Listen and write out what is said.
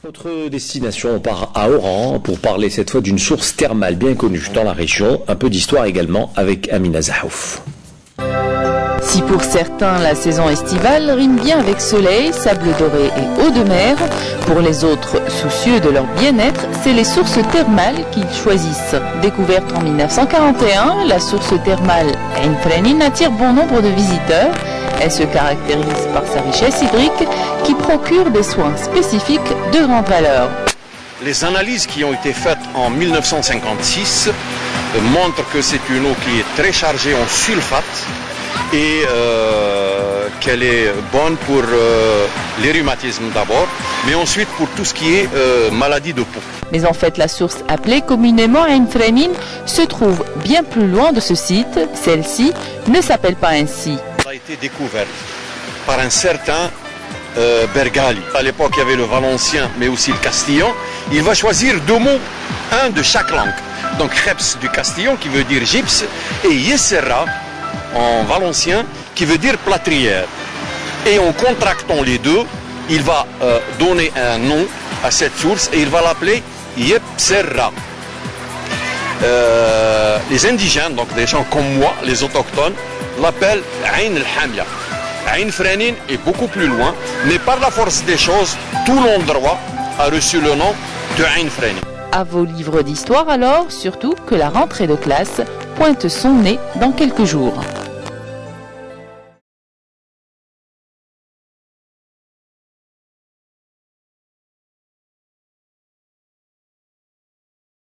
Autre destination, on part à Oran pour parler cette fois d'une source thermale bien connue dans la région. Un peu d'histoire également avec Amina Zahouf. Si pour certains la saison estivale rime bien avec soleil, sable doré et eau de mer, pour les autres soucieux de leur bien-être, c'est les sources thermales qu'ils choisissent. Découverte en 1941, la source thermale Ain Franin attire bon nombre de visiteurs. Elle se caractérise par sa richesse hydrique qui procure des soins spécifiques de grande valeur. Les analyses qui ont été faites en 1956 montrent que c'est une eau qui est très chargée en sulfate et qu'elle est bonne pour les rhumatismes d'abord, mais ensuite pour tout ce qui est maladie de peau. Mais en fait, la source appelée communément Ain Franin se trouve bien plus loin de ce site. Celle-ci ne s'appelle pas ainsi. Elle a été découverte par un certain Bergali. À l'époque, il y avait le valencien, mais aussi le castillan. Il va choisir deux mots, un de chaque langue. Donc, Kheps du castillan, qui veut dire gypse, et Yesserra, en valencien, qui veut dire plâtrière. Et en contractant les deux, il va donner un nom à cette source et il va l'appeler Yepserra. Les indigènes, donc des gens comme moi, les autochtones, l'appellent Ain el-Hamia. Ain Franin est beaucoup plus loin, mais par la force des choses, tout l'endroit a reçu le nom de Ain Franin. À vos livres d'histoire alors, surtout que la rentrée de classe pointe son nez dans quelques jours.